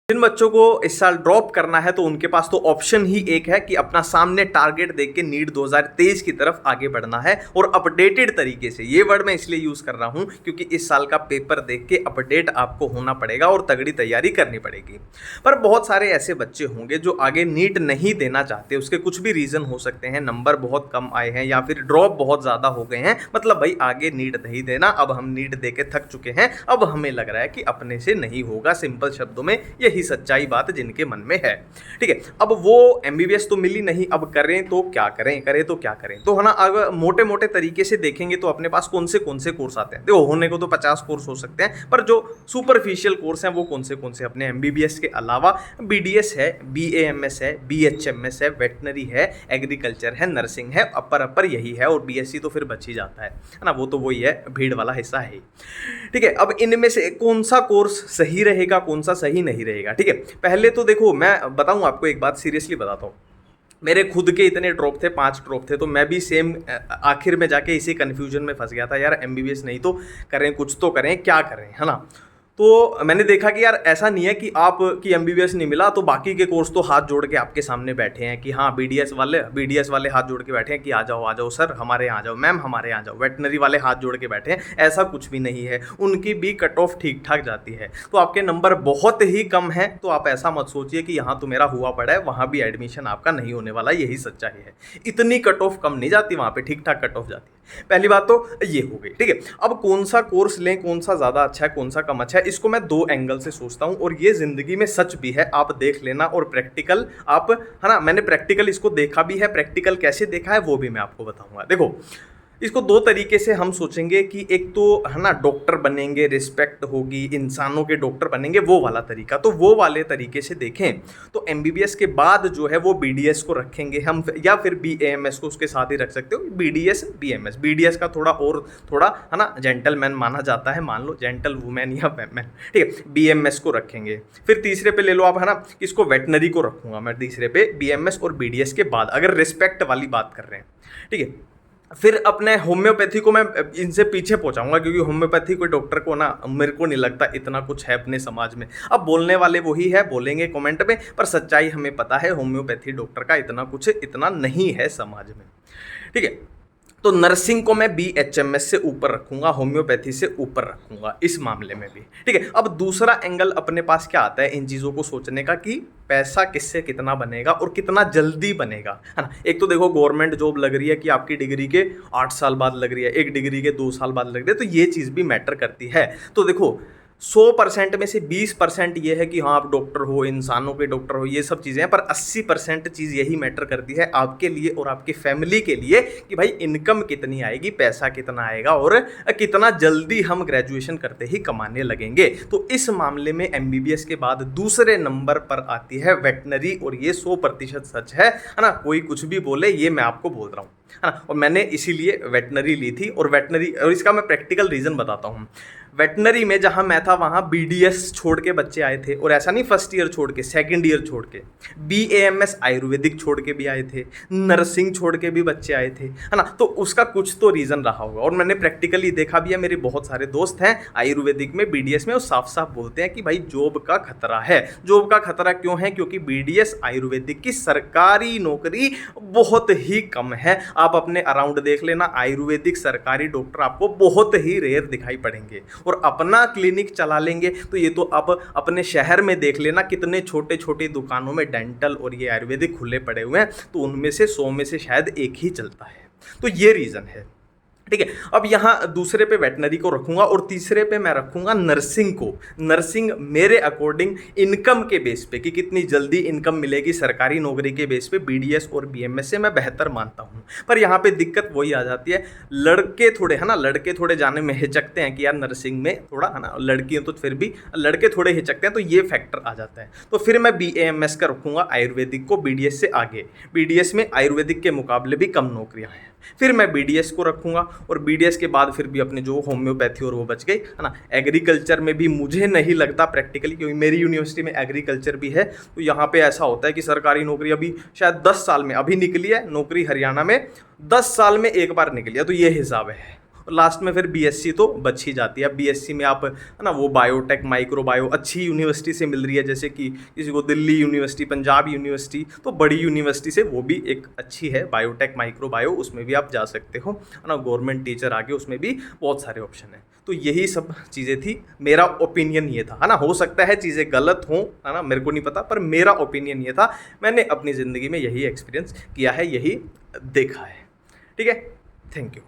जिन बच्चों को इस साल ड्रॉप करना है तो उनके पास तो ऑप्शन ही एक है कि अपना सामने टारगेट देख के नीट 2023 की तरफ आगे बढ़ना है और अपडेटेड तरीके से। ये वर्ड मैं इसलिए यूज कर रहा हूं क्योंकि इस साल का पेपर देख के अपडेट आपको होना पड़ेगा और तगड़ी तैयारी करनी पड़ेगी। पर बहुत सारे ऐसे बच्चे होंगे जो आगे नीट नहीं देना चाहते, उसके कुछ भी रीजन हो सकते हैं, नंबर बहुत कम आए हैं या फिर ड्रॉप बहुत ज्यादा हो गए हैं, मतलब भाई आगे नीट नहीं देना, अब हम नीट दे के थक चुके हैं, अब हमें लग रहा है कि अपने से नहीं होगा। सिंपल शब्दों में यही सच्चाई बात जिनके मन में है, ठीक है। अब वो एमबीबीएस तो मिली नहीं, अब करें तो क्या करें, करें तो क्या करें। तो है ना, अगर मोटे मोटे तरीके से देखेंगे तो अपने पास कौन से कोर्स आते हैं। देखो, होने को तो 50 कोर्स हो सकते हैं, पर जो सुपरफिशियल कोर्स हैं वो कौन से अपने एमबीबीएस के अलावा बीडीएस है, बीएएमएस है, बीएचएमएस है, वेटनरी है, एग्रीकल्चर है, नर्सिंग है, अपर यही है, और बीएससी तो फिर बच ही जाता है ना, वो तो वही है, भीड़ वाला हिस्सा है, ठीक है। अब इनमें से कौन सा कोर्स सही रहेगा, कौन सा सही नहीं रहेगा, ठीक है। पहले तो देखो, मैं बताऊं आपको एक बात, सीरियसली बताता हूं, मेरे खुद के इतने ड्रॉप थे, 5 ड्रॉप थे, तो मैं भी सेम आखिर में जाके इसी कन्फ्यूजन में फंस गया था, यार एमबीबीएस नहीं तो करें, कुछ तो करें, क्या करें, है ना। तो मैंने देखा कि यार ऐसा नहीं है कि आपकी एमबीबीएस नहीं मिला तो बाकी के कोर्स तो हाथ जोड़ के आपके सामने बैठे हैं कि हाँ, बीडीएस वाले हाथ जोड़ के बैठे हैं कि आ जाओ सर हमारे यहाँ आ जाओ, मैम हमारे यहाँ जाओ, वेटनरी वाले हाथ जोड़ के बैठे हैं, ऐसा कुछ भी नहीं है। उनकी भी कट ऑफ ठीक ठाक जाती है, तो आपके नंबर बहुत ही कम है, तो आप ऐसा मत सोचिए कि यहाँ तो मेरा हुआ पड़ा है, वहाँ भी एडमिशन आपका नहीं होने वाला, यही सच्चाई है। इतनी कट ऑफ कम नहीं जाती, वहाँ पे ठीक ठाक कट ऑफ जाती है। पहली बात तो ये हो गई, ठीक है। अब कौन सा कोर्स लें, कौन सा ज़्यादा अच्छा है, कौन सा कम अच्छा है, इसको मैं 2 एंगल से सोचता हूँ, और ये जिंदगी में सच भी है, आप देख लेना। और प्रैक्टिकल आप, है ना, मैंने प्रैक्टिकल इसको देखा भी है, प्रैक्टिकल कैसे देखा है वो भी मैं आपको बताऊंगा। देखो, इसको 2 तरीके से हम सोचेंगे कि एक तो है ना डॉक्टर बनेंगे, रिस्पेक्ट होगी, इंसानों के डॉक्टर बनेंगे, वो वाला तरीका। तो वो वाले तरीके से देखें तो एमबीबीएस के बाद जो है वो बीडीएस को रखेंगे हम, या फिर बीएएमएस को उसके साथ ही रख सकते हो, बीडीएस बीएमएस। बीडीएस का थोड़ा है ना जेंटलमैन माना जाता है, मान लो जेंटल वुमेन या मैन, ठीक है। बीएमएस को रखेंगे, फिर तीसरे पे ले लो आप, है ना, इसको वेटनरी को रखूंगा मैं तीसरे पे, बीएमएस और बीडीएस के बाद, अगर रिस्पेक्ट वाली बात कर रहे हैं, ठीक है। फिर अपने होम्योपैथी को मैं इनसे पीछे पहुंचाऊंगा, क्योंकि होम्योपैथी कोई डॉक्टर को ना, मेरे को नहीं लगता इतना कुछ है अपने समाज में। अब बोलने वाले वही है, बोलेंगे कमेंट में, पर सच्चाई हमें पता है, होम्योपैथी डॉक्टर का इतना नहीं है समाज में, ठीक है। तो नर्सिंग को मैं बीएचएमएस से ऊपर रखूंगा, होम्योपैथी से ऊपर रखूंगा इस मामले में भी, ठीक है। अब दूसरा एंगल अपने पास क्या आता है इन चीज़ों को सोचने का, कि पैसा किससे कितना बनेगा और कितना जल्दी बनेगा, है ना। एक तो देखो, गवर्नमेंट जॉब लग रही है कि आपकी डिग्री के 8 साल बाद लग रही है, एक डिग्री के 2 साल बाद लग रही है, तो ये चीज़ भी मैटर करती है। तो देखो, 100% में से 20% ये है कि हाँ आप डॉक्टर हो, इंसानों के डॉक्टर हो, ये सब चीज़ें हैं, पर 80% चीज़ यही मैटर करती है आपके लिए और आपकी फैमिली के लिए, कि भाई इनकम कितनी आएगी, पैसा कितना आएगा, और कितना जल्दी हम ग्रेजुएशन करते ही कमाने लगेंगे। तो इस मामले में एमबीबीएस के बाद दूसरे नंबर पर आती है वेटनरी, और ये 100% सच है ना, कोई कुछ भी बोले, ये मैं आपको बोल रहा हूँ, है ना। और मैंने इसीलिए वेटनरी ली थी, और वेटनरी, और इसका मैं प्रैक्टिकल रीज़न बताता हूँ। वेटनरी में जहाँ मैं था वहाँ बीडीएस छोड़ के बच्चे आए थे, और ऐसा नहीं फर्स्ट ईयर छोड़ के, सेकंड ईयर छोड़ के, बीएएमएस आयुर्वेदिक छोड़ के भी आए थे, नर्सिंग छोड़ के भी बच्चे आए थे, है ना। तो उसका कुछ तो रीज़न रहा होगा, और मैंने प्रैक्टिकली देखा भी है, मेरे बहुत सारे दोस्त हैं आयुर्वेदिक में, बीडीएस में, वो साफ साफ बोलते हैं कि भाई जॉब का खतरा है। जॉब का खतरा क्यों है? क्योंकि बीडीएस आयुर्वेदिक की सरकारी नौकरी बहुत ही कम है। आप अपने अराउंड देख लेना, आयुर्वेदिक सरकारी डॉक्टर आपको बहुत ही रेयर दिखाई पड़ेंगे, और अपना क्लिनिक चला लेंगे तो ये तो आप अपने शहर में देख लेना, कितने छोटे छोटे दुकानों में डेंटल और ये आयुर्वेदिक खुले पड़े हुए हैं, तो उनमें से 100 में से शायद एक ही चलता है। तो ये रीज़न है, ठीक है। अब यहाँ दूसरे पे वेटनरी को रखूंगा, और तीसरे पे मैं रखूंगा नर्सिंग को। नर्सिंग मेरे अकॉर्डिंग इनकम के बेस पे, कि कितनी जल्दी इनकम मिलेगी सरकारी नौकरी के बेस पे, बीडीएस और बीएमएस से मैं बेहतर मानता हूँ। पर यहाँ पे दिक्कत वही आ जाती है, लड़के थोड़े, है ना, लड़के थोड़े जाने में हिचकते हैं कि यार नर्सिंग में थोड़ा, है ना, लड़कियों तो फिर भी लड़के थोड़े हिचकते हैं, तो ये फैक्टर आ जाता है। तो फिर मैं बीएएमएस का रखूंगा आयुर्वेदिक को, बीडीएस से आगे। बीडीएस में आयुर्वेदिक के मुकाबले भी कम नौकरियाँ हैं, फिर मैं बीडीएस को रखूंगा, और बीडीएस के बाद फिर भी अपने जो होम्योपैथी और वो बच गई, है ना। एग्रीकल्चर में भी मुझे नहीं लगता प्रैक्टिकली, क्योंकि मेरी यूनिवर्सिटी में एग्रीकल्चर भी है, तो यहाँ पे ऐसा होता है कि सरकारी नौकरी अभी शायद 10 साल में अभी निकली है, नौकरी हरियाणा में 10 साल में एक बार निकली है, तो ये हिसाब है। और लास्ट में फिर बीएससी तो बच ही जाती है। अब बीएससी में आप है ना वो बायोटेक माइक्रो बायो अच्छी यूनिवर्सिटी से मिल रही है, जैसे कि किसी को दिल्ली यूनिवर्सिटी, पंजाब यूनिवर्सिटी, तो बड़ी यूनिवर्सिटी से वो भी एक अच्छी है बायोटेक माइक्रो बायो, उसमें भी आप जा सकते हो है ना। गवर्नमेंट टीचर आगे उसमें भी बहुत सारे ऑप्शन है। तो यही सब चीज़ें थी, मेरा ओपिनियन ये था है ना। हो सकता है चीज़ें गलत हों है ना, मेरे को नहीं पता, पर मेरा ओपिनियन ये था, मैंने अपनी ज़िंदगी में यही एक्सपीरियंस किया है, यही देखा है। ठीक है, थैंक यू।